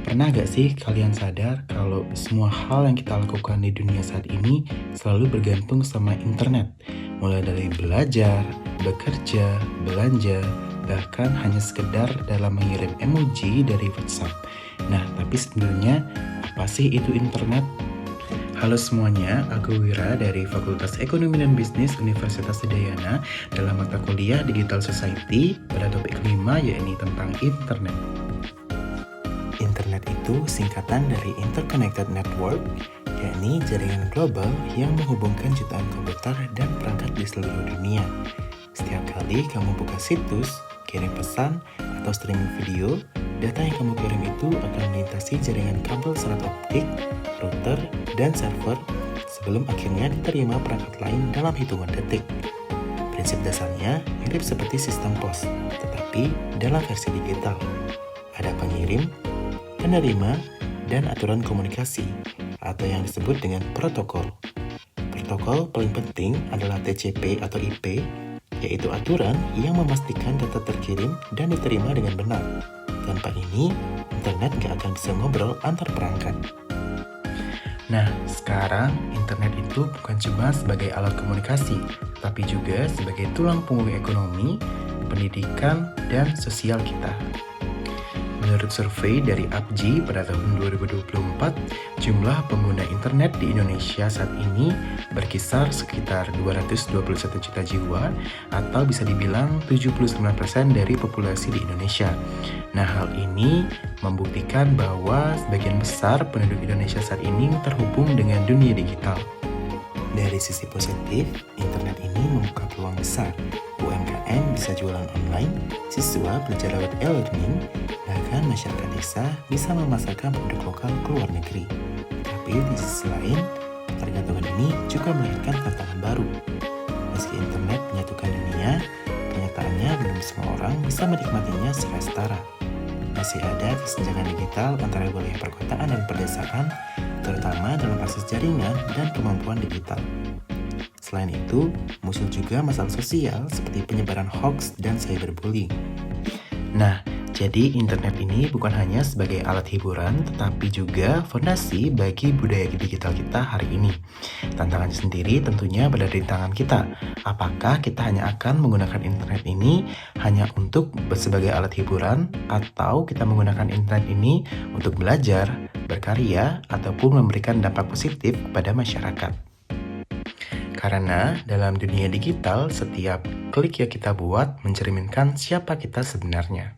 Pernah gak sih kalian sadar kalau semua hal yang kita lakukan di dunia saat ini selalu bergantung sama internet? Mulai dari belajar, bekerja, belanja, bahkan hanya sekedar dalam mengirim emoji dari WhatsApp. Nah, tapi sebenarnya apa sih itu internet? Halo semuanya, aku Wira dari Fakultas Ekonomi dan Bisnis Universitas Udayana dalam mata kuliah Digital Society pada topik kelima yakni tentang internet. Internet itu singkatan dari Interconnected Network, yakni jaringan global yang menghubungkan jutaan komputer dan perangkat di seluruh dunia. Setiap kali kamu buka situs, kirim pesan, atau streaming video, data yang kamu kirim itu akan melintasi jaringan kabel serat optik, router, dan server sebelum akhirnya diterima perangkat lain dalam hitungan detik. Prinsip dasarnya mirip seperti sistem pos, tetapi dalam versi digital. Ada pengirim, penerima, dan aturan komunikasi, atau yang disebut dengan protokol. Protokol paling penting adalah TCP atau IP, yaitu aturan yang memastikan data terkirim dan diterima dengan benar. Tanpa ini, internet gak akan bisa ngobrol antar perangkat. Nah, sekarang internet itu bukan cuma sebagai alat komunikasi, tapi juga sebagai tulang punggung ekonomi, pendidikan, dan sosial kita. Menurut survei dari APJI pada tahun 2024, jumlah pengguna internet di Indonesia saat ini berkisar sekitar 221 juta jiwa atau bisa dibilang 79% dari populasi di Indonesia. Nah, hal ini membuktikan bahwa sebagian besar penduduk Indonesia saat ini terhubung dengan dunia digital. Dari sisi positif, internet ini membuka peluang besar. UMKM bisa jualan online, siswa belajar lewat e-learning, bahkan masyarakat desa bisa memasarkan produk lokal ke luar negeri. Tapi di sisi lain, ketergantungan ini juga melahirkan tantangan baru. Meski internet menyatukan dunia, kenyataannya belum semua orang bisa menikmatinya secara setara. Masih ada kesenjangan digital antara wilayah perkotaan dan pedesaan, terutama dalam akses jaringan dan kemampuan digital. Selain itu, muncul juga masalah sosial seperti penyebaran hoax dan cyberbullying. Nah, jadi internet ini bukan hanya sebagai alat hiburan, tetapi juga fondasi bagi budaya digital kita hari ini. Tantangannya sendiri tentunya berada di tangan kita. Apakah kita hanya akan menggunakan internet ini hanya untuk sebagai alat hiburan, atau kita menggunakan internet ini untuk belajar, berkarya, ataupun memberikan dampak positif kepada masyarakat? Karena dalam dunia digital, setiap klik yang kita buat mencerminkan siapa kita sebenarnya.